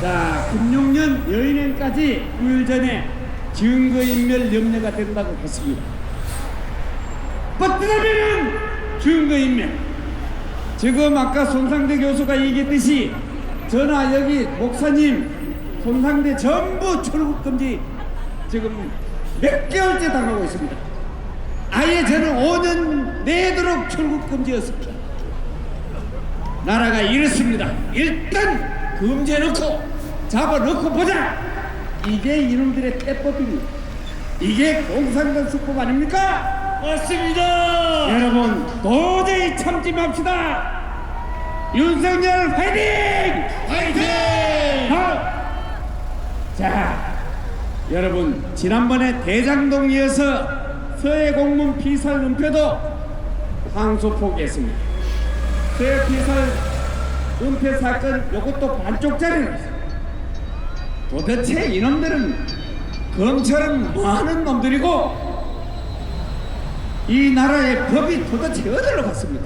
자, 금융년 여인행까지 9일 전에 증거인멸 염려가 된다고 했습니다. 버티다면은 증거인멸. 지금 아까 손상대 교수가 얘기했듯이 저나 여기 목사님, 손상대 전부 출국금지 지금 몇 개월째 당하고 있습니다. 아예 저는 5년 내도록 출국금지였습니다. 나라가 이렇습니다. 일단 금지해놓고 잡아놓고 보자. 이게 이놈들의 때법입니다. 이게 공산당 수법 아닙니까? 맞습니다. 여러분 도저히 참지 맙시다. 윤석열 화이팅! 화이팅! 자, 여러분 지난번에 대장동이어서 서해 공무원 피살 은폐도 항소 포기했습니다. 서해 피살 은폐 사건 요것도 반쪽짜리는 도대체 이놈들은 검찰은 뭐하는 놈들이고 이 나라의 법이 도대체 어디로 갔습니까?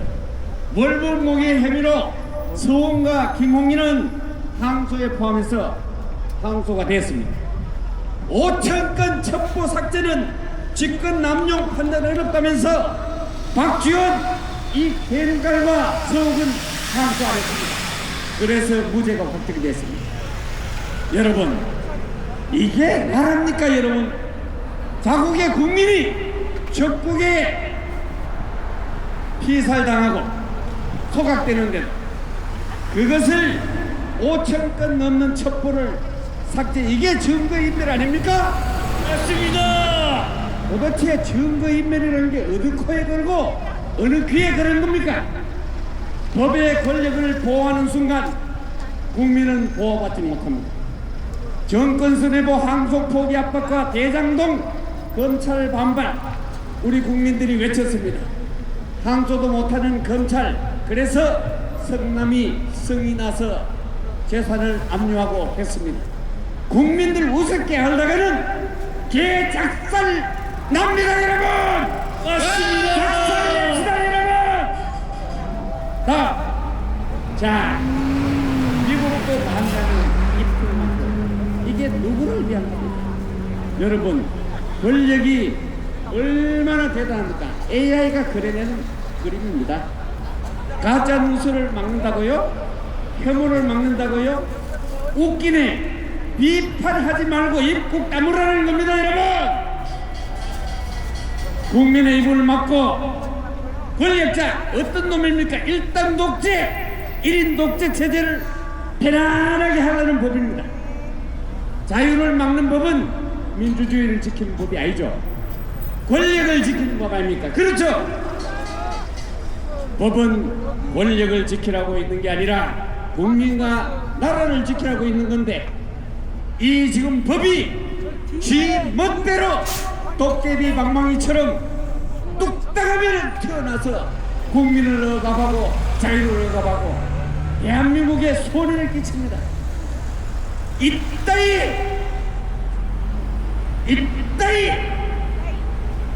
월북몽의 혐의로 서원과 김홍희는 항소에 포함해서 항소가 됐습니다. 5천 건 첩보 삭제는 직권 남용 판단 어렵다면서 박지원, 이태일과 서욱은 항소 안 했습니다. 그래서 무죄가 확정이 됐습니다. 여러분 이게 나라입니까? 여러분 자국의 국민이 적국에 피살당하고 소각되는데도 그것을 5천 건 넘는 첩보를 삭제, 이게 증거인멸 아닙니까? 맞습니다. 도대체 증거인멸이라는 게 어느 코에 걸고 어느 귀에 걸은 겁니까? 법의 권력을 보호하는 순간 국민은 보호받지 못합니다. 정권 수뇌부 항소 포기 압박과 대장동 검찰 반발, 우리 국민들이 외쳤습니다. 항소도 못하는 검찰, 그래서 성남이 성이 나서 재산을 압류하고 했습니다. 국민들 우습게 하려고는 개작살 납니다, 여러분! 맞습니다. 작살냅시다, 여러분! 자, 미국도 반대하는 입술만큼 이게 누구를 위한 겁니까? 여러분, 권력이 얼마나 대단합니까? AI가 그려내는 그림입니다. 가짜 뉴스를 막는다고요? 혐오를 막는다고요? 웃기네. 비판하지 말고 입 꾹 다물라는 겁니다, 여러분. 국민의 입을 막고 권력자 어떤 놈입니까? 일당 독재, 1인 독재 체제를 편안하게 하려는 법입니다. 자유를 막는 법은 민주주의를 지키는 법이 아니죠. 권력을 지키는 법 아닙니까? 그렇죠. 법은 권력을 지키라고 있는 게 아니라 국민과 나라를 지키라고 있는 건데, 이 지금 법이 지 멋대로 도깨비 방망이처럼 뚝딱하면 튀어나서 국민을 억압하고 자유를 억압하고 대한민국에 손해를 끼칩니다. 이따위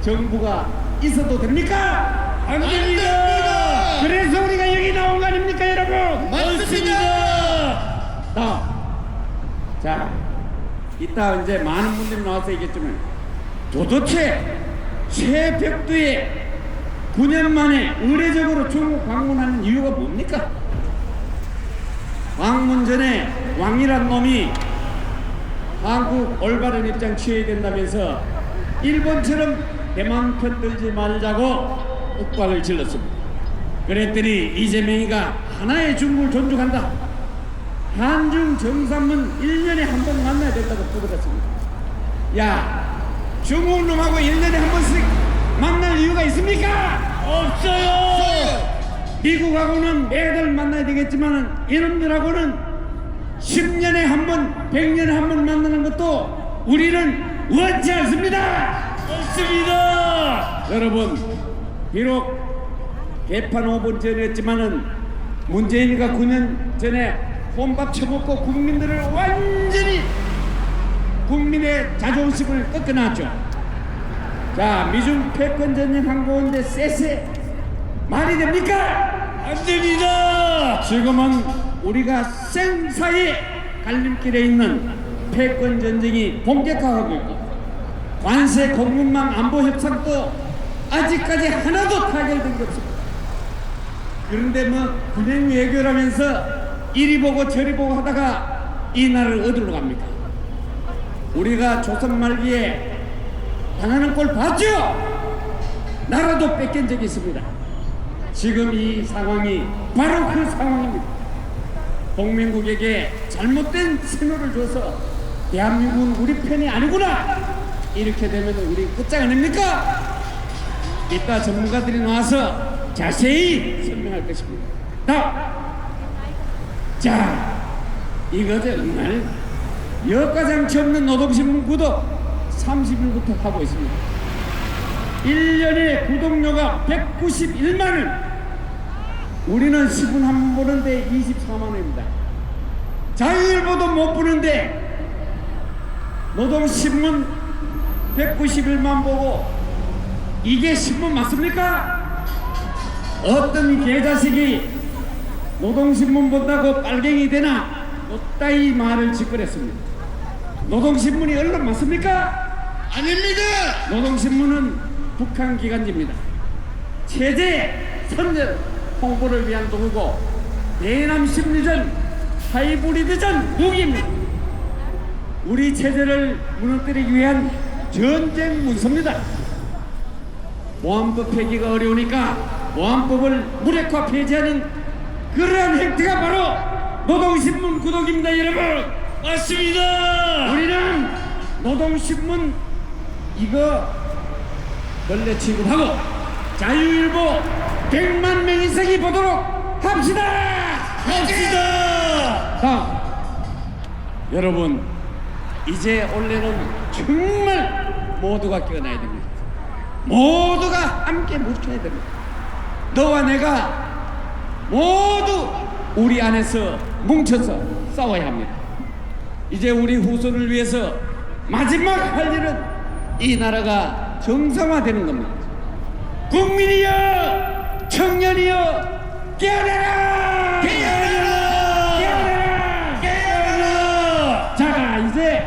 정부가 있어도 됩니까? 안 됩니다. 그래서 우리가 여기 나온 거 아닙니까, 여러분? 맞습니다. 자, 이따 이제 많은 분들이 나와서 얘기했지만 도대체 최벽두에 9년 만에 의례적으로 중국 방문하는 이유가 뭡니까? 방문 전에 왕이란 놈이 한국 올바른 입장 취해야 된다면서 일본처럼 대만 편 들지 말자고 윽박을 질렀습니다. 그랬더니 이재명이가 하나의 중국을 존중한다, 한중 정상은 1년에 한 번 만나야 된다고 떠들었습니다. 야, 중국 놈하고 1년에 한 번씩 만날 이유가 있습니까? 없어요. 미국하고는 매달 만나야 되겠지만 이놈들하고는 10년에 한 번, 100년에 한 번 만나는 것도 우리는 원치 않습니다. 없습니다. 여러분, 비록 개판 5분 전이었지만은 문재인이가 9년 전에 혼밥 쳐먹고 국민들을 완전히 국민의 자존심을 꺾어놨죠. 자, 미중 패권 전쟁 항공인데 쎄쎄 말이 됩니까? 안 됩니다. 지금은 우리가 생사의 갈림길에 있는 패권 전쟁이 본격화하고 있고 관세 공급망 안보 협상도 아직까지 하나도 타결된 게 없습니다. 그런데 뭐 군행 외교라면서 이리 보고 저리 보고 하다가 이 나라를 어디로 갑니까? 우리가 조선 말기에 당하는 꼴 봤죠? 나라도 뺏긴 적이 있습니다. 지금 이 상황이 바로 그 상황입니다. 동맹국에게 잘못된 신호를 줘서 대한민국은 우리 편이 아니구나 이렇게 되면 우리 끝장 아닙니까? 이따 전문가들이 나와서 자세히 설명할 것입니다. 자, 이거 정말 여과장치 없는 노동신문 구독 30일부터 하고 있습니다. 1년에 구독료가 191만원. 우리는 10분 한 번 보는데 24만원입니다. 자유일보도 못 보는데 노동신문 191만 보고 이게 신문 맞습니까? 어떤 개자식이 노동신문 본다고 빨갱이 되나? 못다이 말을 짓거렸습니다. 노동신문이 언론 맞습니까? 아닙니다. 노동신문은 북한 기관지입니다. 체제 선전 홍보를 위한 도구고 대남 심리전 하이브리드전 무기입니다. 우리 체제를 무너뜨리기 위한 전쟁 문서입니다. 모함법 폐기가 어려우니까 모함법을 무력화 폐지하는 그러한 행태가 바로 노동신문 구독입니다. 여러분 맞습니다. 우리는 노동신문 이거 원래 취급하고 자유일보 100만 명 이상이 보도록 합시다. 다음 여러분 이제 원래는 정말 모두가 깨어나야 됩니다. 모두가 함께 뭉쳐야 됩니다. 너와 내가 모두 우리 안에서 뭉쳐서 싸워야 합니다. 이제 우리 후손을 위해서 마지막 할 일은 이 나라가 정상화되는 겁니다. 국민이여 청년이여 깨어나라! 깨어나라! 깨어나라! 깨어나라! 자 이제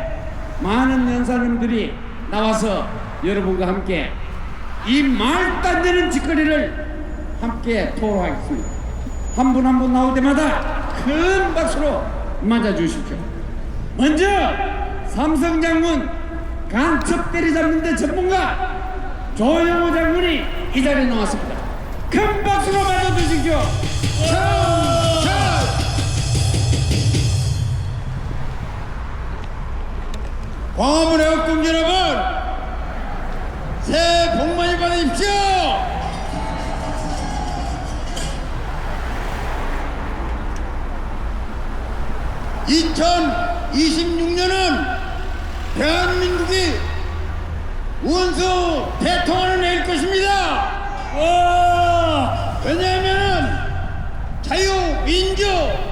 많은 연사님들이 나와서 여러분과 함께 이 말도 안 되는 짓거리를 함께 토로하겠습니다. 한 분 한 분 나올 때마다 큰 박수로 맞아주십시오. 먼저 삼성 장군 간첩 때리잡는데 전문가 조영호 장군이 이 자리에 나왔습니다. 큰 박수로 맞아주십시오. 광화문 애국동지 여러분, 새해 복 많이 받으십시오. (2026년은) 대한민국이 원수 대통령을 낼 것입니다. 왜냐하면 자유, 민주,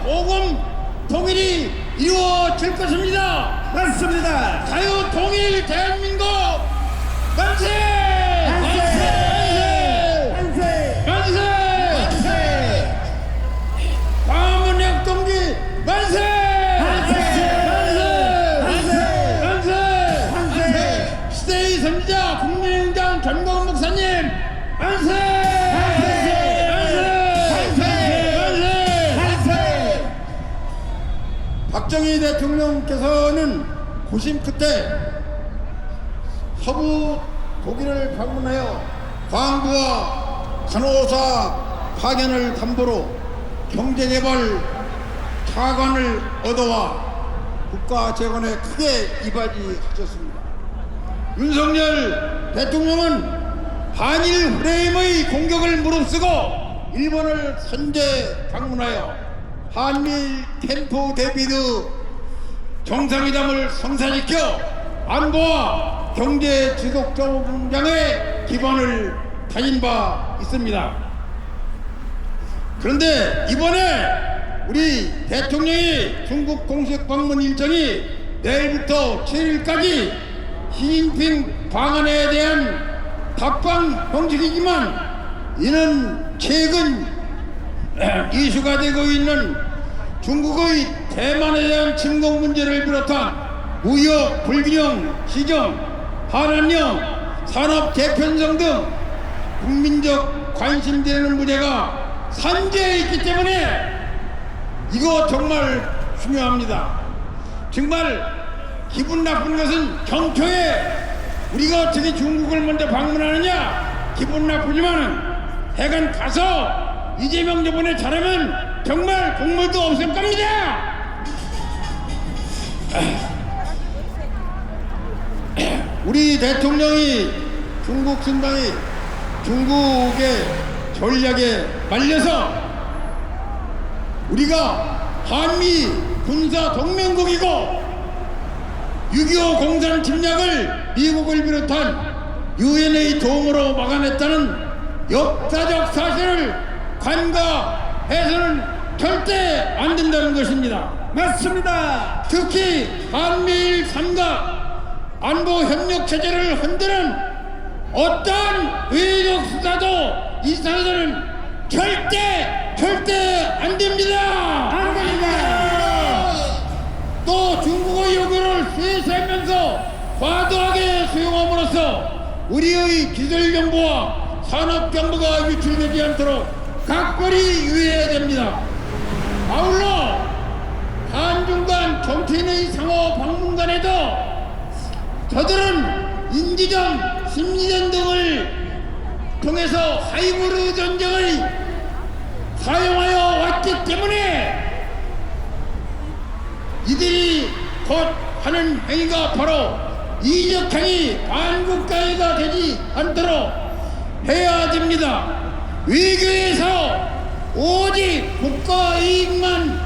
보금, 통일이 이루어질 것입니다. 맞습니다. 자유, 통일, 대한민국 만세! 만세! 만세! 만세! 광화문 애국동지 만세! 시대의 선지자 국민의당 전광훈 목사님 만세! 만세! 박정희 대통령께서는 고심 끝에 서부 독일을 방문하여 광부와 간호사 파견을 담보로 경제개발 차관을 얻어와 국가 재건에 크게 이바지하셨습니다. 윤석열 대통령은 한일 프레임의 공격을 무릅쓰고 일본을 선제 방문하여 한미 캠프 데이비드 정상회담을 성사시켜 안보와 경제 지속 성장의 기반을 다진 바 있습니다. 그런데 이번에 우리 대통령이 중국 공식 방문 일정이 내일부터 7일까지 시진핑 방한에 대한 답방 형식이지만 이는 최근 이슈가 되고 있는 중국의 대만에 대한 대한 침공 문제를 비롯한 무역 불균형 시정, 반환령, 산업 개편성 등 국민적 관심되는 문제가 산재해 있기 때문에 이거 정말 중요합니다. 정말 기분 나쁜 것은 경초에 우리가 어떻게 중국을 먼저 방문하느냐 기분 나쁘지만은 해간 가서 이재명 저번에 잘하면 정말 국물도 없을 겁니다. 우리 대통령이 중국 순방이 중국의 전략에 말려서 우리가 한미 군사 동맹국이고 6.25 공산 침략을 미국을 비롯한 유엔의 도움으로 막아냈다는 역사적 사실을 간과해서는 절대 안 된다는 것입니다. 맞습니다. 특히 한미일 삼각 안보 협력 체제를 흔드는 어떤 외교적 수사도 이 사회에서는 절대 안 됩니다. 안 됩니다. 또 중국의 요구를 쇠퇴하면서 과도하게 수용함으로써 우리의 기술 정보와 산업 정보가 유출되지 않도록 각별히 유의해야 됩니다. 아울러 한중 간 정치인의 상호 방문간에도 저들은 인지전, 심리전 등을 통해서 하이브리드 전쟁을 사용하여 왔기 때문에 이들이 곧 하는 행위가 바로 이적행위 반국가해가 되지 않도록 해야 됩니다. 외교에서 오직 국가 이익만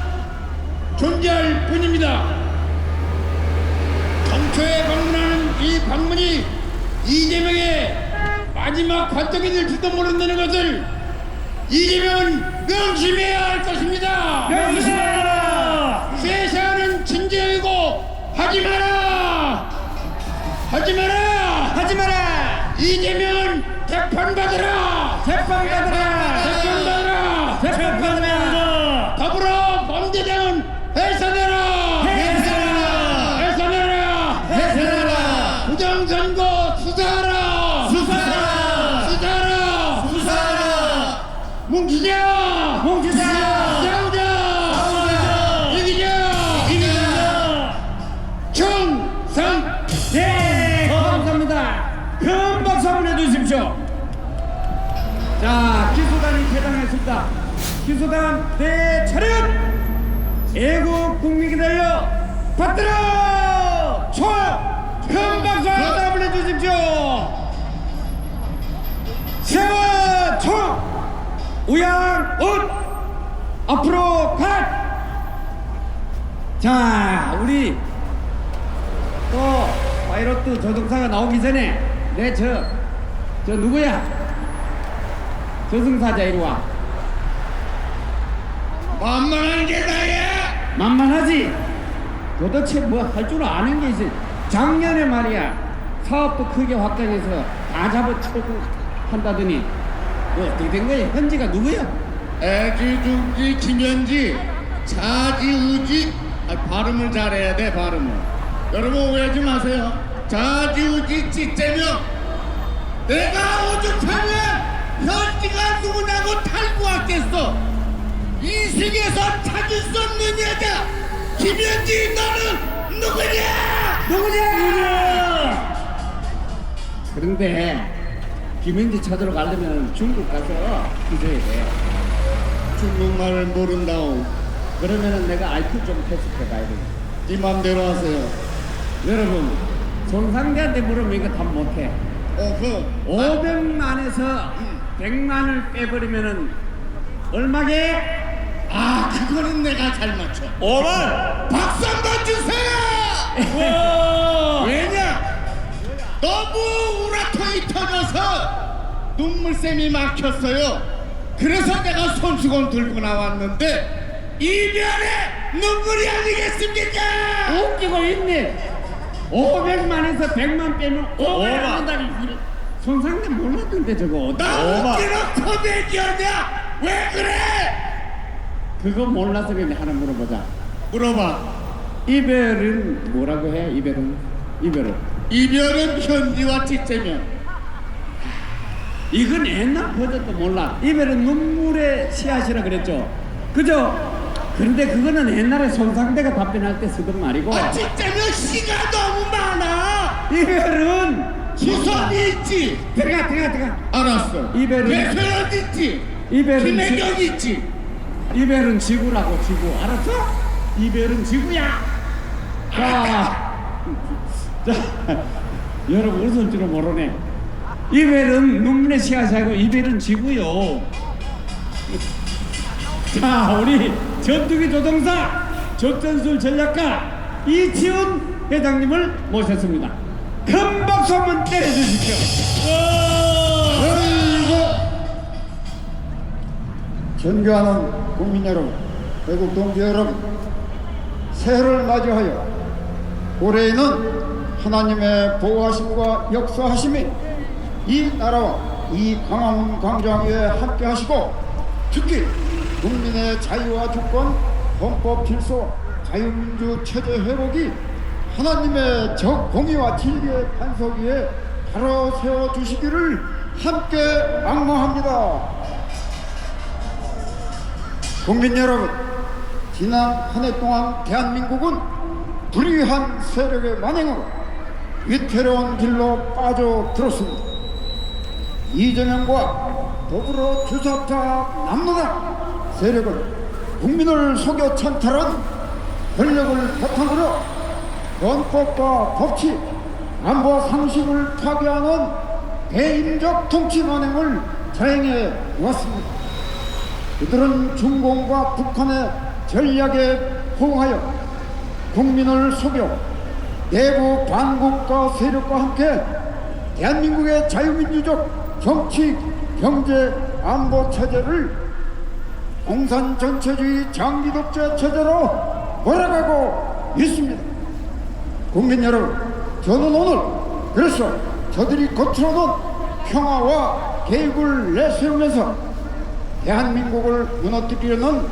존재할 뿐입니다. 정초에 방문하는 이 방문이 이재명의 마지막 관점이 될지도 모른다는 것을 이재명은 명심해야 할 것입니다. 명심하라. 쇠사는 진정이고 하지 마라. 이재명은 재판받으라. 더불어 범죄자는 해산해라. 부정선거 수사하라. 뭉치자. 싸우자. 이기자. 충성. 네, 감사합니다. 큰 박수 한번 해주십시오. 자, 기수단이 퇴장했습니다. 기수단 대차렷! 애국 국민이 달려 받들어! 큰 박수 한번 해주십시오. 세워 총! 우양 옷! 앞으로 갓! 자, 우리 또 파이로트 조종사가 나오기 전에 저 누구야? 저승사자 이리 와. 만만한 게 나야. 만만하지? 도대체 뭐 할 줄 아는 게 있어. 작년에 말이야 사업도 크게 확장해서 다 잡아치고 한다더니 뭐 어떻게 된 거야? 현지가 누구야? 애지중지 김현지 자지우지 발음을 잘해야 돼. 발음을 여러분 오해하지 마세요. 자지우지 찌째명 내가 오죽하면 현지가 누구냐고 탈구하겠어. 인생에서 찾을 수 없는 여자 김현지 너는 누구냐? 그런데 김현지 찾으러 가려면 중국 가서 기도해야 돼. 중국말을 모른다오. 그러면은 내가 IQ 좀 테스트 가야 돼. 네 맘대로 하세요. 여러분 손상대한테 물으면 이거 답 못해. 500만에서 100만을 빼버리면은 얼마게? 그거는 내가 잘 맞춰. 5만! 박수 한번 주세요. 왜냐? 너무 우라통이 터져서 눈물샘이 막혔어요. 그래서 내가 손수건 들고 나왔는데 이별의 눈물이 아니겠습니까? 웃기고 있네. 500만에서 100만 빼면 5만 한다니. 손상대 몰랐던데 저거. 나 웃기는 코미디언이야. 왜 그래? 그거 몰라서 그런데 하나 물어보자. 물어봐. 이별은 뭐라고 해? 이별은 이별은 현지와 뒷재면. 이건 옛날 버전도 몰라. 이별은 눈물의 씨앗이라 그랬죠. 그죠? 그런데 그거는 옛날에 손상대가 답변할 때 쓰던 말이고, 뒷재면 씨가 너무 많아. 이별은 지선이 있지. 들어가. 알았어. 이별은- 배소연 있지. 이별은 김혜경 있지. 이별은 지구라고, 지구. 알았어? 이별은 지구야. 자, 여러분 웃을 줄은 모르네. 이별은 눈물의 씨앗이 아니고 이별은 지구요. 자, 우리 전투기 조종사 적전술 전략가 이치훈 회장님을 모셨습니다. 큰 박수 한번 때려주십시오. 존경하는 국민 여러분, 외국 동지 여러분, 새해를 맞이하여 올해에는 하나님의 보호하심과 역사하심이 이 나라와 이 광화문 광장 위에 함께 하시고, 특히 국민의 자유와 주권, 헌법 질서, 자유민주 체제 회복이 하나님의 정공의와 진리의 반석 위에 바로 세워주시기를 함께 악망합니다. 국민 여러분, 지난 한 해 동안 대한민국은 불의한 세력의 만행으로 위태로운 길로 빠져들었습니다. 이재명과 더불어 주사파 남로당 세력은 국민을 속여 찬탈한 권력을 바탕으로 헌법과 법치, 안보 상식을 파괴하는 대인적 통치 만행을 자행해 왔습니다. 그들은 중공과 북한의 전략에 호응하여 국민을 속여 내부 반국가 세력과 함께 대한민국의 자유민주적 정치, 경제, 안보 체제를 공산 전체주의 장기 독재 체제로 몰아가고 있습니다. 국민 여러분, 저는 오늘 그래서 저들이 거칠어놓은 평화와 계획을 내세우면서 대한민국을 무너뜨리려는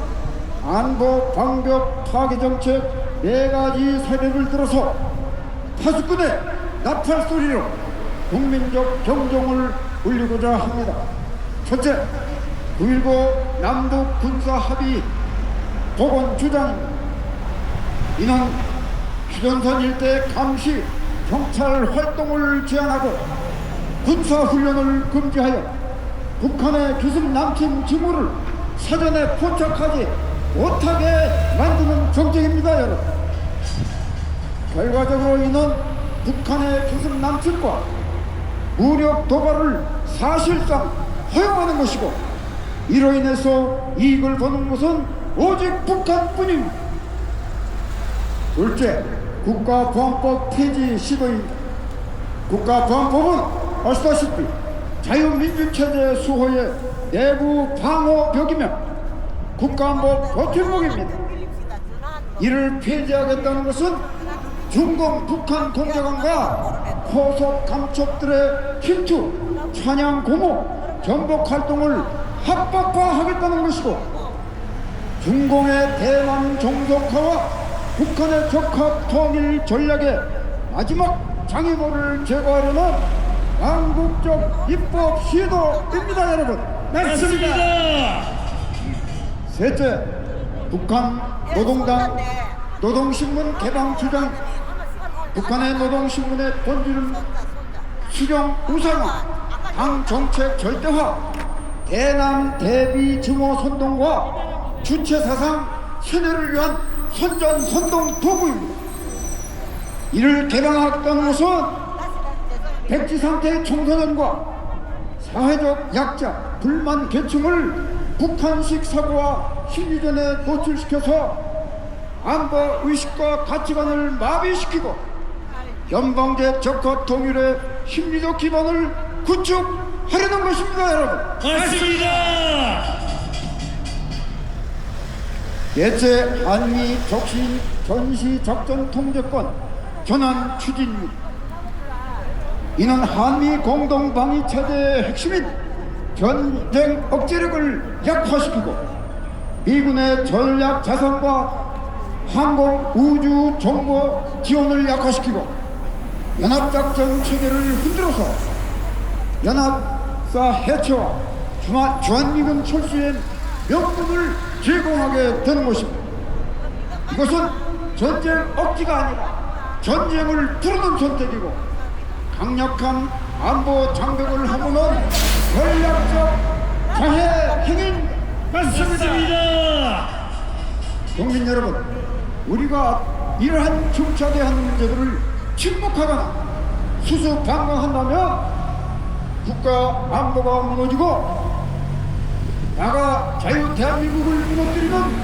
안보 방벽 파괴 정책 4가지 사례를 들어서 파수꾼의 나팔 소리로 국민적 경종을 울리고자 합니다. 첫째, 9.19 남북 군사 합의 복원 주장입니다. 이는 휴전선 일대 감시 경찰 활동을 제한하고 군사 훈련을 금지하여 북한의 기습 남침 징후를 사전에 포착하지 못하게 만드는 정책입니다, 여러분. 결과적으로 이는 북한의 기습 남침과 무력 도발을 사실상 허용하는 것이고, 이로 인해서 이익을 보는 것은 오직 북한뿐입니다. 둘째, 국가보안법 폐지 시도입니다. 국가보안법은 아시다시피 자유민주체제 수호의 내부 방어벽이며 국가안보 버팀목입니다. 이를 폐지하겠다는 것은 중공 북한 공작원과 포섭 감촉들의 침투, 찬양 공호, 전복 활동을 합법화하겠다는 것이고, 중공의 대남 종속화와 북한의 적합 통일 전략의 마지막 장애물을 제거하려는 망국적 입법 시도입니다, 여러분. 맞습니다. 셋째, 북한 노동당 노동신문 개방 주장. 북한의 노동신문의 본질은 수령 우상화, 당 정책 절대화, 대남 대비 증오 선동과 주체 사상 세뇌를 위한 선전-선동 도구입니다. 이를 개방하겠다는 것은 백지 상태의 청소년과 사회적 약자, 불만 계층을 북한식 사고와 심리전에 노출시켜서 안보 의식과 가치관을 마비시키고 연방제 적합 통일의 심리적 기반을 구축하려는 것입니다, 여러분. 맞습니다. 대체 한미 적시 전시 작전 통제권 전환 추진입니다. 이는 한미 공동 방위 체제의 핵심인 전쟁 억제력을 약화시키고 미군의 전략 자산과 항공 우주 정보 지원을 약화시키고 연합작전 체계를 흔들어서 연합사 해체와 주한미군 철수의 명분을 제공하게 되는 것입니다. 이것은 전쟁 억지가 아니라 전쟁을 부르는 선택이고 강력한 안보 장벽을 허무는 전략적 자해 행위입니다. 맞습니다. 국민 여러분, 우리가 이러한 중차대한 문제들을 침묵하거나 수수방관한다면 국가 안보가 무너지고 나가 자유 대한민국을 무너뜨리는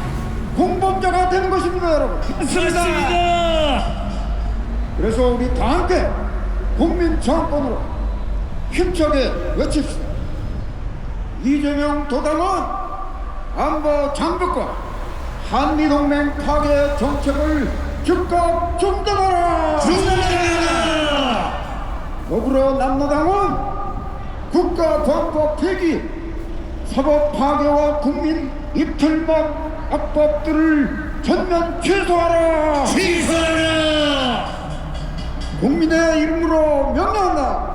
공범자가 되는 것입니다, 여러분. 맞습니다. 그래서 우리 다 함께 국민 정권으로 힘차게 외칩시다. 이재명 도당은 안보 장벽과 한미동맹 파괴 정책을 즉각 중단하라! 더불어 남로당은 국가권법 폐기, 사법 파괴와 국민 입틀막 악법들을 전면 취소하라! 국민의 이름으로 명령한다.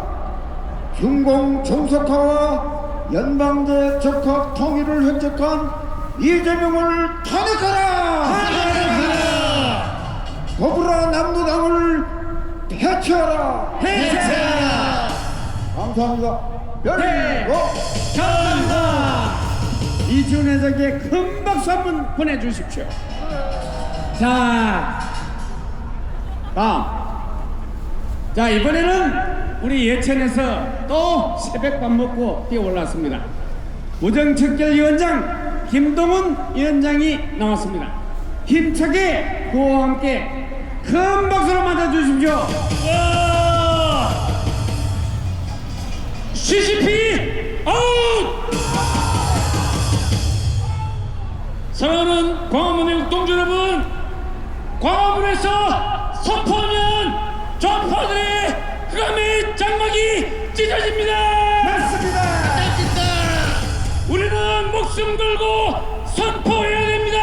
중공 종속화와 연방제 적합 통일을 획득한 이재명을 탄핵하라! 더불어 남로당을 해체하라! 감사합니다. 감사합니다. 이준 회장께 큰 박수 한번 보내주십시오. 자, 다음. 자, 이번에는 우리 예천에서 또 새벽밥 먹고 뛰어 올랐습니다. 무정척결위원장 김동훈 위원장이 나왔습니다. 힘차게 구호와 함께 큰 박수로 맞아주십시오. CCP 아웃! 사랑하는 광화문의 동지 여러분, 광화문에서 선포하면 좌파들의 흑암의 장막이 찢어집니다. 맞습니다. 우리는 목숨 걸고 선포해야 됩니다.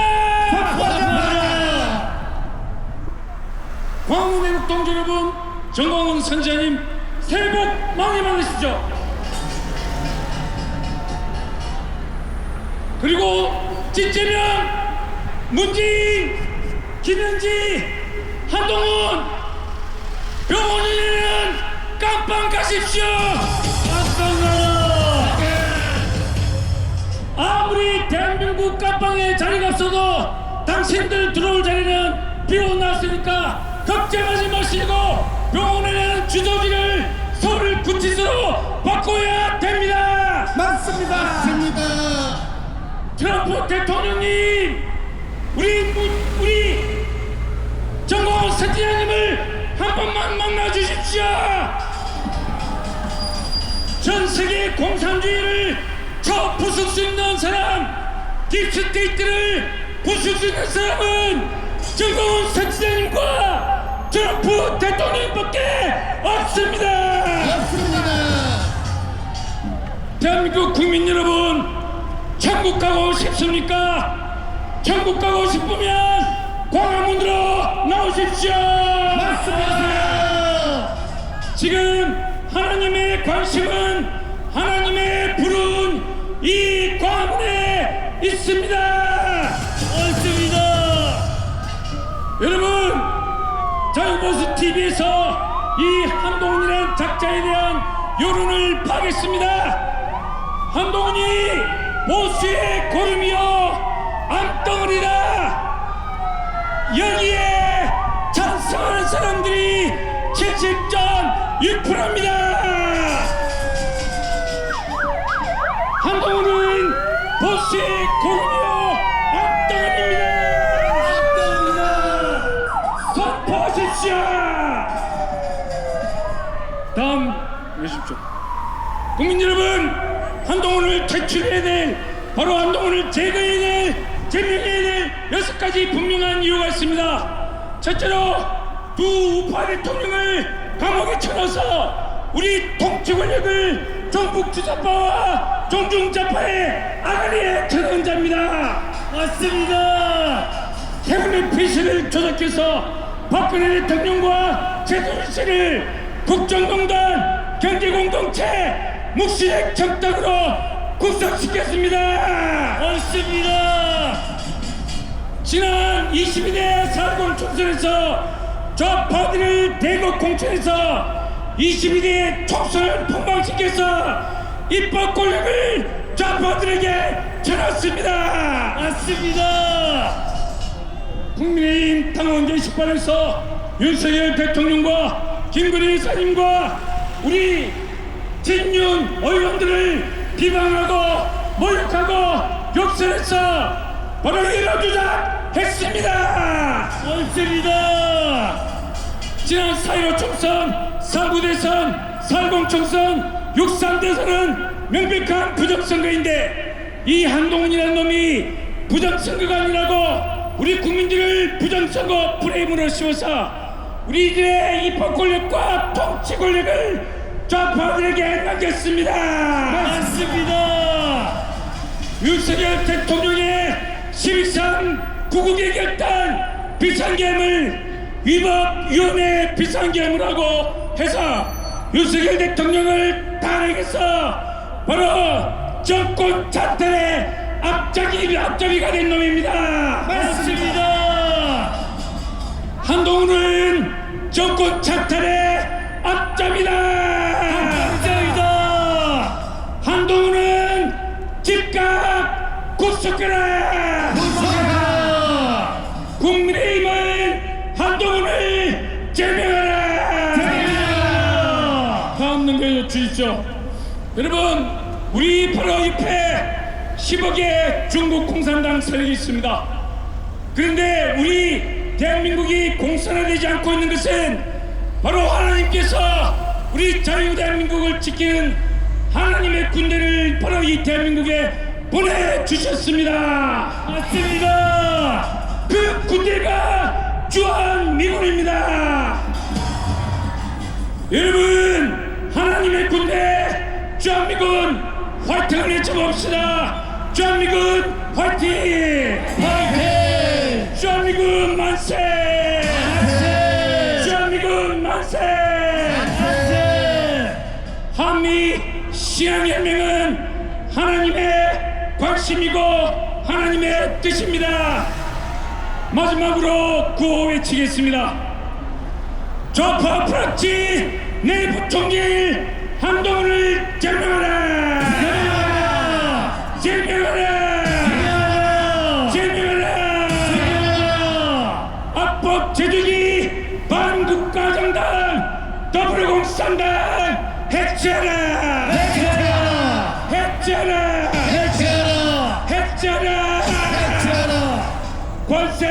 광화문의 동지 여러분, 정광훈 선지자님 새해 복 많이 받으시죠. 그리고 진재명, 문재인, 김현지, 한동훈 병원에는 깜빵 가십시오. 깜빵 가라. 아무리 대한민국 깜빵에 자리가 없어도 당신들 들어올 자리는 비워놨으니까 걱정하지 마시고 병원에는 주소지를 서울 구치소로 바꿔야 됩니다. 맞습니다. 트럼프 대통령님, 우리 정광훈 선지자님을 한 번만 만나 주십시오. 전 세계 공산주의를 부술 수 있는 사람, 딥스테이트를 부술 수 있는 사람은 정광훈 선지자님과 트럼프 대통령밖에 없습니다. 대한민국 국민 여러분, 천국 가고 싶습니까? 천국 가고 싶으면 광화문으로 나오십시오. 맞습니다. 지금 하나님의 관심은, 하나님의 불은 이 광화문에 있습니다. 맞습니다. 여러분, 자유보수 TV에서 이 한동훈이라는 작자에 대한 여론을 파겠습니다. 한동훈이 보수의 고름이요 암덩어리다. 여기에 찬성하는 사람들이 70.6%입니다. 한동훈은 보수의 고름이요 암덩어리입니다. 선포하십시오. 다음 보십시오. 국민 여러분, 한동훈을 퇴출해야 될, 바로 한동훈을 제거해야 될, 제명해야 될 6가지 분명한 이유가 있습니다. 첫째로 두 우파 대통령을 감옥에 쳐넣어서 우리 통치 권력을 전국 주사파와 종중자파의 아가리에 쳐넣은 자입니다. 맞습니다. 태국의 피신을 조작해서 박근혜 대통령과 최순실 씨를 국정농단 경제공동체 묵시적 정당으로 국상시켰습니다. 옳습니다. 지난 22대 4.0 총선에서 좌파들을 대거 공천해서 22대 총선을 폭망시켜서 입법 권력을 좌파들에게 전했습니다. 맞습니다. 국민의힘 당원 게시판에서 윤석열 대통령과 김건희 여사님과 우리 진윤 의원들을 비방하고 모욕하고 욕설해서 바로 이런 주장했습니다. 옳습니다. 지난 4.15 총선, 3.9 대선, 4.10 총선, 6.3 대선은 명백한 부정선거인데 이 한동훈이라는 놈이 부정선거가 아니라고 우리 국민들을 부정선거 프레임으로 씌워서 우리들의 입법 권력과 통치 권력을 좌파들에게 남겼습니다. 맞습니다. 윤석열 대통령의 12.3 구국의 결단 비상계엄을 위법위원회 비상계엄이라고 해서 윤석열 대통령을 탄핵해서 바로 정권 찬탈의 앞잡이가 된 놈입니다. 맞습니다. 한동훈은 정권 찬탈의 앞잡이다. 한동훈은 즉각 구속해라. 국민의힘은 한동훈을 제명하라. 다음 넘겨 주십시오. 여러분, 우리 바로 옆에 10억의 중국 공산당 세력이 있습니다. 그런데 우리 대한민국이 공산화되지 않고 있는 것은 바로 하나님께서 우리 자유대한민국을 지키는 하나님의 군대를 바로 이 대한민국에 보내주셨습니다. 맞습니다. 그 군대가 주한미군입니다. 여러분, 하나님의 군대 주한미군 화이팅을 외쳐봅시다. 주한미군 화이팅! 화이팅! 주한미군 만세! 만세! 주한미군 만세! 만세! 한미 신앙연맹은 하나님의 관심이고 하나님의 뜻입니다. 마지막으로 구호 외치겠습니다. 좌파 프락치 내부 총질 한동훈을 제명하라! 제명하라! 제명하라! 제명하라! 악법 제주기 반국가정당 더불어공산당 해체하라! 해체하라! 해체하라! 해체하라! 해체하라! 해체하라! 관세,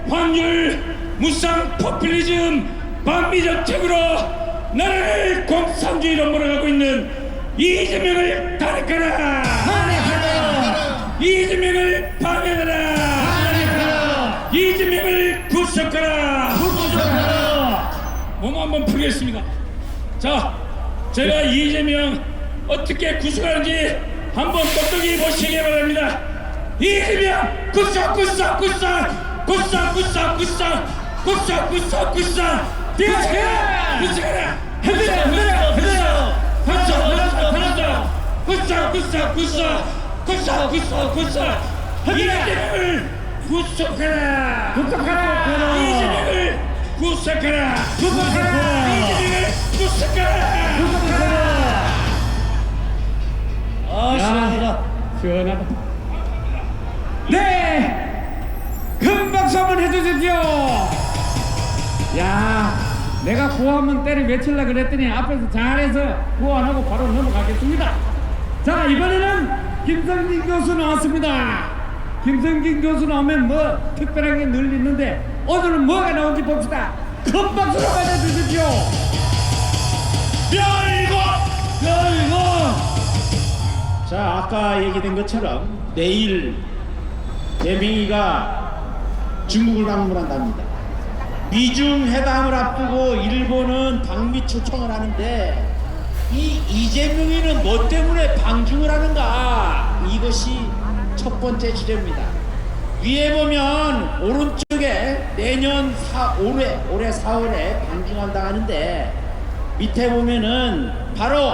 환율, 무상 포퓰리즘, 반미 정책으로 나라를 공산주의로 몰아가고 있는 이재명을 탄핵하라! 탄핵하라! 이재명을 파면하라! 파면하라! 이재명을 구속하라! 구속하라! 몸 한번 풀겠습니다. 자, 제가 이재명 어떻게 구속하는지 한번 똑똑히 보시기 바랍니다. 이재명 구속 구속 구속 구속 구속 구속 구속 구속 구속 구속하라! 구속하라! 흔들어 흔들어 흔들어 흔들어 구속 구속 구속 구속 구속 구속 이재명을 구속하라! 구속하라! 이재명을 구속하라! 구속하라! 이재명을 구속하라! 구속하라! 아, 시원하다. 시원하다. 네! 큰 박수 한번 해주십시오. 야, 내가 구호 한번 때려 외치려고 그랬더니 앞에서 잘해서 구호 안 하고 바로 넘어가겠습니다. 자, 이번에는 김성진 교수 나왔습니다. 김성진 교수 나오면 뭐 특별한 게 늘 있는데 오늘은 뭐가 나온지 봅시다. 큰 박수로 맞아주십시오. 별거 자, 아까 얘기된 것처럼 내일 대명이가 중국을 방문한답니다. 미중 회담을 앞두고 일본은 방미 초청을 하는데 이 이재명이는 뭐 때문에 방중을 하는가? 이것이 첫 번째 주제입니다. 위에 보면 오른쪽에 내년 올해 4월에 방중한다 하는데 밑에 보면은 바로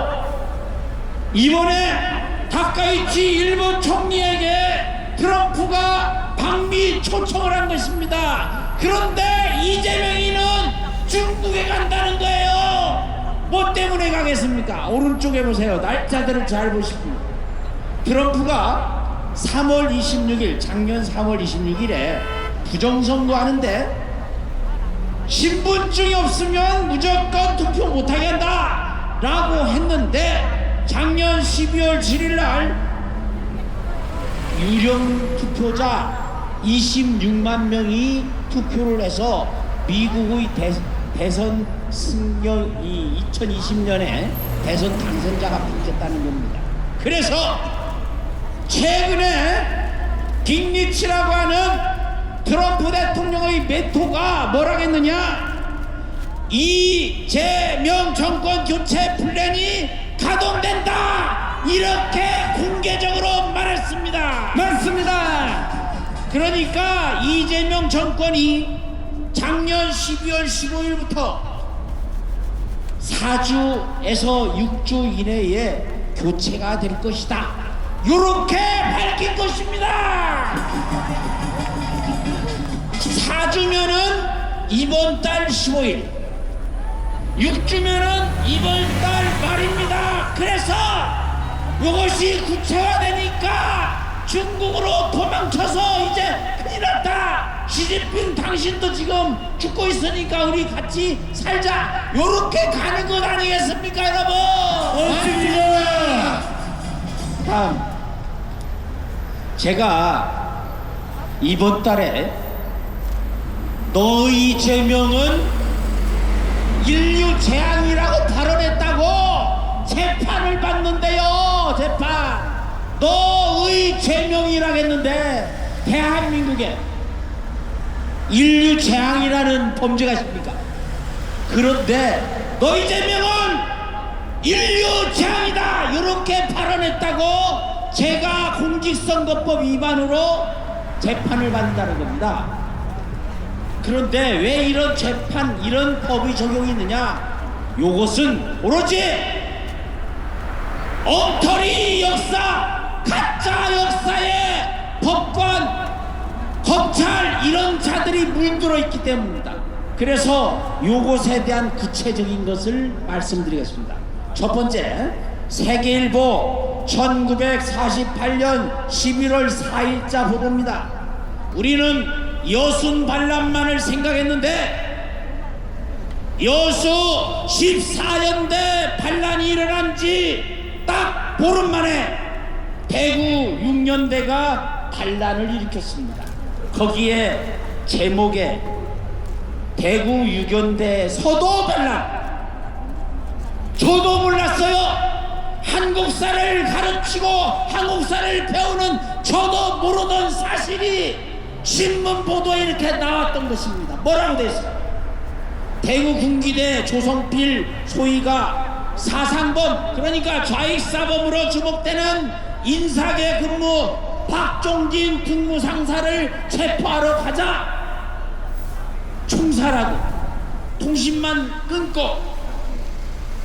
이번에 다카이치 일본 총리에게 트럼프가 방미 초청을 한 것입니다. 그런데 이재명이는 중국에 간다는 거예요. 뭐 때문에 가겠습니까? 오른쪽에 보세요. 날짜들을 잘 보십시오. 트럼프가 3월 26일 작년 3월 26일에 부정선거 하는데 신분증이 없으면 무조건 투표 못하게 한다 라고 했는데 작년 12월 7일날 유령 투표자 26만 명이 투표를 해서 미국의 대선 승격이 2020년에 대선 당선자가 바뀌었다는 겁니다. 그래서 최근에 빅리치라고 하는 트럼프 대통령의 메토가 뭐라겠느냐, 이재명 정권 교체 플랜이 가동된다 이렇게 공개적으로 말했습니다. 맞습니다. 그러니까 이재명 정권이 작년 12월 15일부터 4주에서 6주 이내에 교체가 될 것이다 요렇게 밝힌 것입니다. 4주면은 이번 달 15일, 6주면은 이번 달 말입니다. 그래서 이것이 구체화되니까 중국으로 도망쳐서 이제 큰일 났다, 시진핑 당신도 지금 죽고 있으니까 우리 같이 살자 요렇게 가는 것 아니겠습니까 여러분? 맞습니다. 다음, 제가 이번 달에 너희 제명은 인류 재앙이라고 발언했다고 재판을 받는데요. 재판. 너의 제명이라고 했는데 대한민국에 인류 재앙이라는 범죄가 있습니까? 그런데 너희 제명은 인류 재앙이다 이렇게 발언했다고 제가 공직선거법 위반으로 재판을 받는다는 겁니다. 그런데 왜 이런 재판, 이런 법이 적용이 있느냐? 요것은 오로지 엉터리 역사, 가짜 역사에 법관, 검찰 이런 자들이 물들어 있기 때문입니다. 그래서 요것에 대한 구체적인 것을 말씀드리겠습니다. 첫 번째, 세계일보 1948년 11월 4일자 보도입니다. 우리는 여순 반란만을 생각했는데 여수 14연대 반란이 일어난 지 딱 보름 만에 대구 6년대가 반란을 일으켰습니다. 거기에 제목에 대구 6연대 서도 반란, 저도 몰랐어요. 한국사를 가르치고 한국사를 배우는 저도 모르던 사실이 신문 보도에 이렇게 나왔던 것입니다. 뭐라고 됐어요? 대구 군기대 조성필 소위가 사상범, 그러니까 좌익사범으로 주목되는 인사계 근무 박종진 국무상사를 체포하러 가자 총살하고 통신만 끊고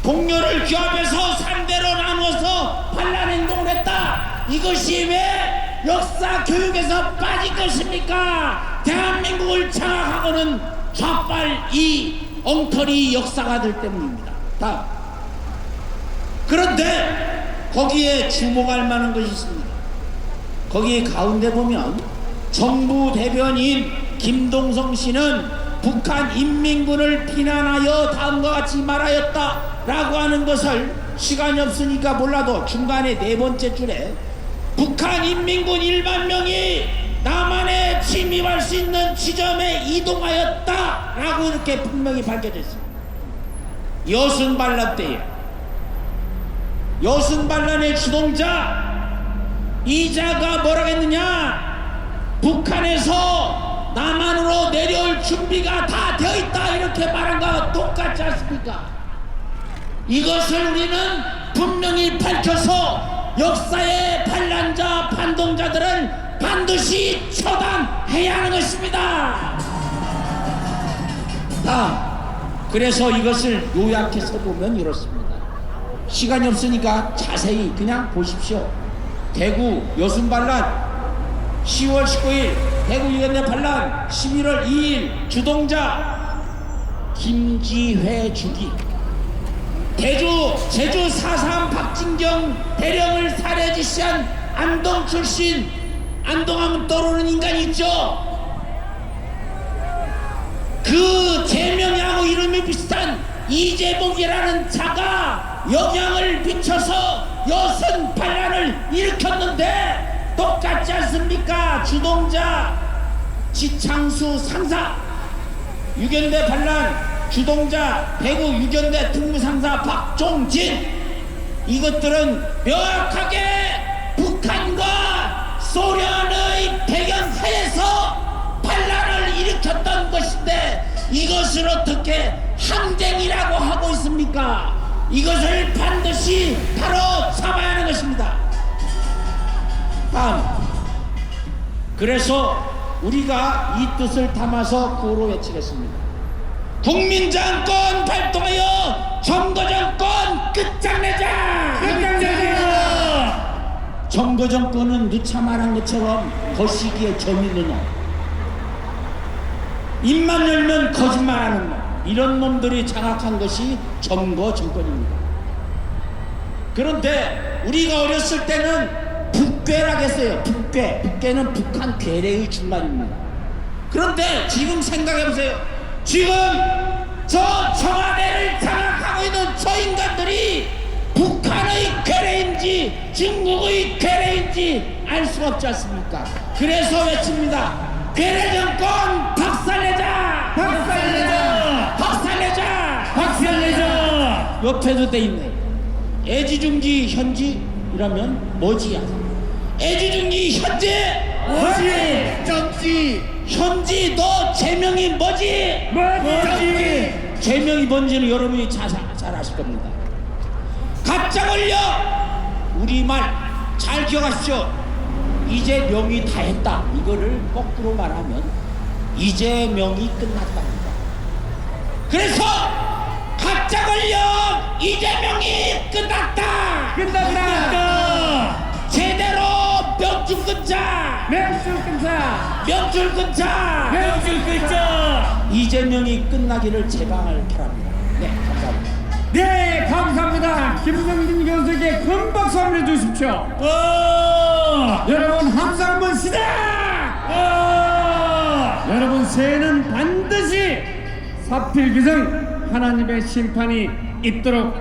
동료를 규합해서 3대로 나누어서 반란행동을 했다. 이것이 왜 역사 교육에서 빠질 것입니까? 대한민국을 장악하고는 좌빨 이 엉터리 역사가들 때문입니다. 다음. 그런데 거기에 주목할 만한 것이 있습니다. 거기 가운데 보면 정부 대변인 김동성 씨는 북한 인민군을 비난하여 다음과 같이 말하였다 라고 하는 것을 시간이 없으니까 몰라도 중간에 네 번째 줄에 북한 인민군 1만 명이 남한에 침입할 수 있는 지점에 이동하였다 라고 이렇게 분명히 밝혀져 있습니다. 여순 반란 때에 여순 반란의 주동자 이자가 뭐라고 했느냐, 북한에서 남한으로 내려올 준비가 다 되어 있다 이렇게 말한 거와 똑같지 않습니까? 이것을 우리는 분명히 밝혀서 역사의 반란자 반동자들을 반드시 처단해야 하는 것입니다. 그래서 이것을 요약해서 보면 이렇습니다. 시간이 없으니까 자세히 그냥 보십시오. 대구 여순반란 10월 19일, 대구 유견대 반란 11월 2일, 주동자 김지회 죽이, 제주 4.3 박진경 대령을 살해 지시한 안동 출신, 안동하면 떠오르는 인간이 있죠. 그 제명하고 이름이 비슷한 이재복이라는 자가 영향을 미쳐서 여순 반란을 일으켰는데 똑같지 않습니까? 주동자, 지창수 상사, 유견대 반란 주동자, 대구 유견대 특무상사 박종진, 이것들은 명확하게 북한과 소련의 배경하에서 반란을 일으켰던 것인데 이것을 어떻게 항쟁이라고 하고 있습니까? 이것을 반드시 바로 잡아야 하는 것입니다. 그래서 우리가 이 뜻을 담아서 구호로 외치겠습니다. 국민장권 발동하여 정거정권 끝장내자! 끝장내자! 정거정권은 누차 말한 것처럼 거시기에 점이 있는 놈, 입만 열면 거짓말하는 놈, 이런 놈들이 장악한 것이 정거정권입니다. 그런데 우리가 어렸을 때는 북괴라고 했어요. 북괴는 북한 괴뢰의 줄말입니다. 그런데 지금 생각해보세요. 지금 저 청와대를 장악하고 있는 저 인간들이 북한의 괴뢰인지 중국의 괴뢰인지 알 수가 없지 않습니까? 그래서 외칩니다. 괴뢰 정권 박살내자! 박살내자! 박살내자! 박살내자! 옆에도 돼 있네. 애지중지 현지라면 뭐지야? 애지중지 현지 뭐지? 정지. 현지 너 제명이 뭐지? 뭐지? 제명이 뭔지는 여러분이 잘 아실 겁니다. 가짜 권력, 우리말 잘 기억하십시오. 이재명이 다 했다, 이거를 거꾸로 말하면 이재명이 끝났답니다. 그래서 가짜 권력 이재명이 끝났다. 끝났다. 제대로 명줄 끊자. 명줄 끊자. 명줄 끊자. 명줄 끊자. 이재명이 끝나기를 제방을 바랍니다. 네, 감사합니다. 네, 감사합니다. 김성진 교수에게 큰 박수 한번 해주십시오. 여러분, 함성 한번 시작! 여러분, 새해는 반드시 사필귀성 하나님의 심판이 있도록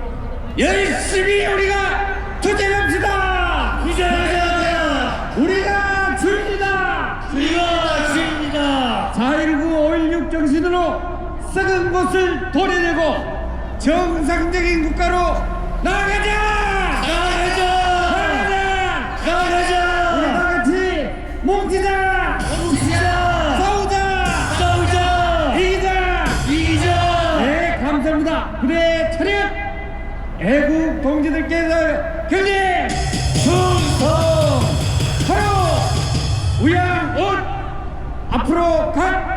열심히 우리가 투쟁합시다. 투쟁하자. 우리가 주입니다. 우리가 주입니다. 4.19 5.16 정신으로 썩은 것을 도려내고 정상적인 국가로 나아가자! 나아가자! 나아가자! 나아가자! 우리 다 같이 뭉치자! 뭉치자! 싸우자! 싸우자! 이기자! 이기자! 네, 감사합니다. 부대 차렷! 애국 동지들께서 경례! 충성! 하루! 우양옷! 앞으로 각!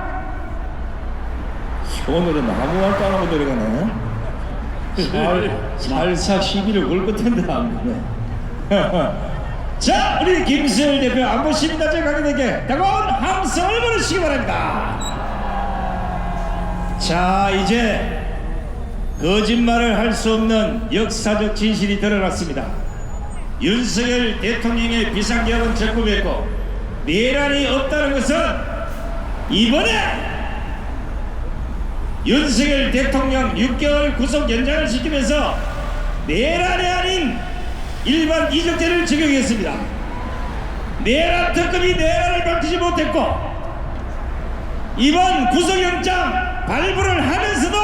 오늘은 아무말 까놓고 내려가네. 살사 시비를 걸 끝인데 안 그래. 자, 우리 김수열 대표 안보시민단체 관계에게 뜨거운 함성을 보내시기 바랍니다. 자, 이제 거짓말을 할 수 없는 역사적 진실이 드러났습니다. 윤석열 대통령의 비상계엄은 적법했고 내란이 없다는 것은 이번에 윤석열 대통령 6개월 구속 연장을 시키면서 내란이 아닌 일반 이적죄를 적용했습니다. 내란 특검이 내란을 밝히지 못했고 이번 구속영장 발부를 하면서도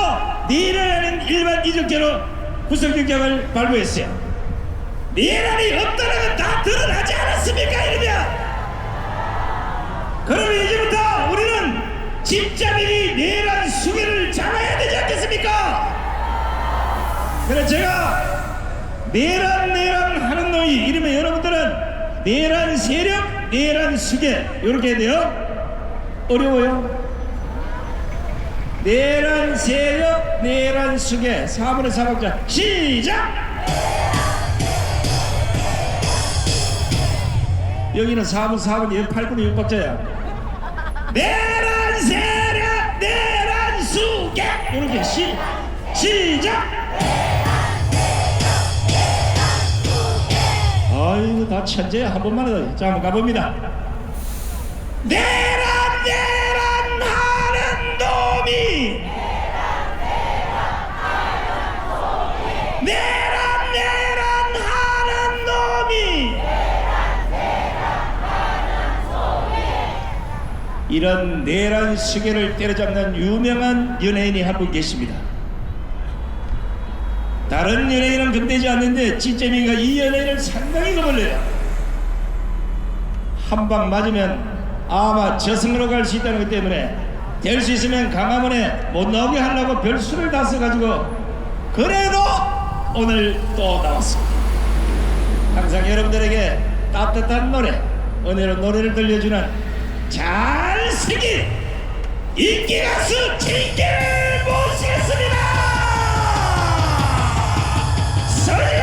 내란이 아닌 일반 이적죄로 구속영장을 발부했어요. 내란이 없다는 건 다 드러나지 않았습니까? 이러면 그러면 이제부터 우리는 진짜민이 내란 수괴를 잡아야 되지 않겠습니까? 그래, 제가 내란 하는 놈이 이러면 여러분들은 내란 세력 내란 수계 이렇게 해야 돼요. 어려워요. 내란 세력 내란 수계 4분의 4박자 시작. 여기는 4분 4분 여기 8분의 6박자야. 내란 세력 내란 수계 이렇게 시작. 아이고 다 천재야. 한 번만 더. 자 한번 가봅니다. 내란 하는 놈이 내란 하는 놈이 이런 내란 수계를 때려잡는 유명한 연예인이 한 분 계십니다. 다른 연예인은 금되지 않는데 찌개미가 이 연예인을 상당히 겁을내요. 한 방 맞으면 아마 저승으로 갈 수 있다는 것 때문에 될 수 있으면 강화문에 못 나오게 하려고 별수를 다 써가지고 그래도 오늘 또 나왔습니다. 항상 여러분들에게 따뜻한 노래, 은혜로운 노래를 들려주는 잘생긴 인기 가수 징계를 모시겠습니다. 설라!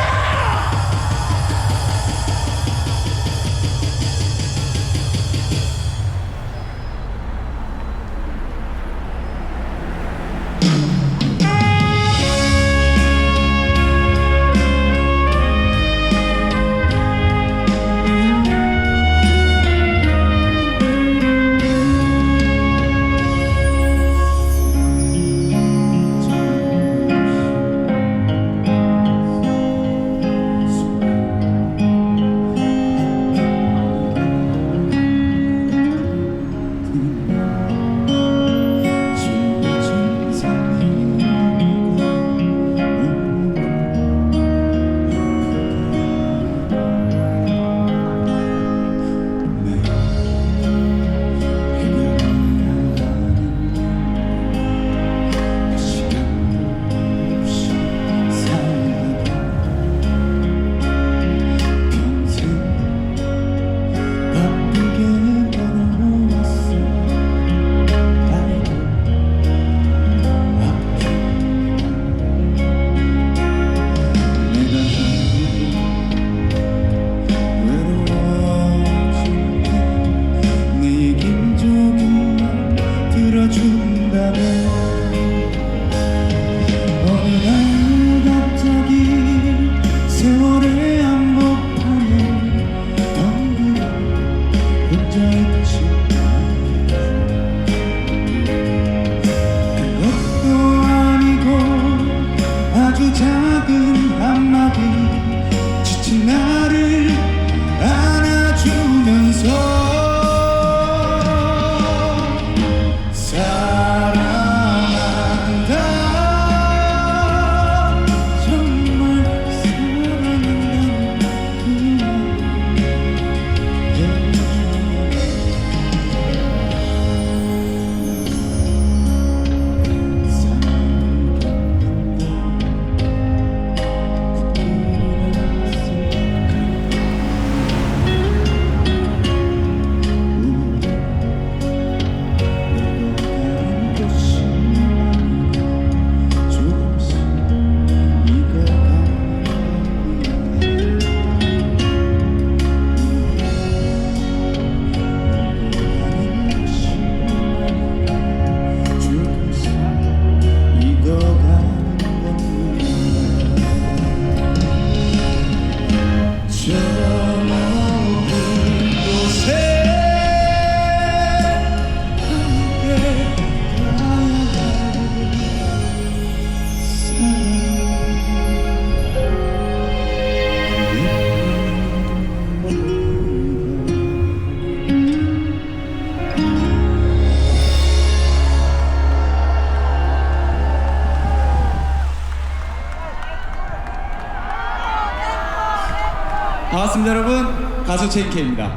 반갑습니다 여러분, 가수 JK입니다.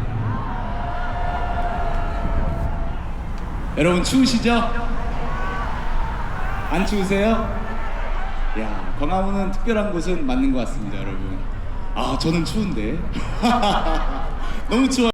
여러분 추우시죠? 안 추우세요? 야, 광화문은 특별한 곳은 맞는 것 같습니다 여러분. 아 저는 추운데 너무 추워요.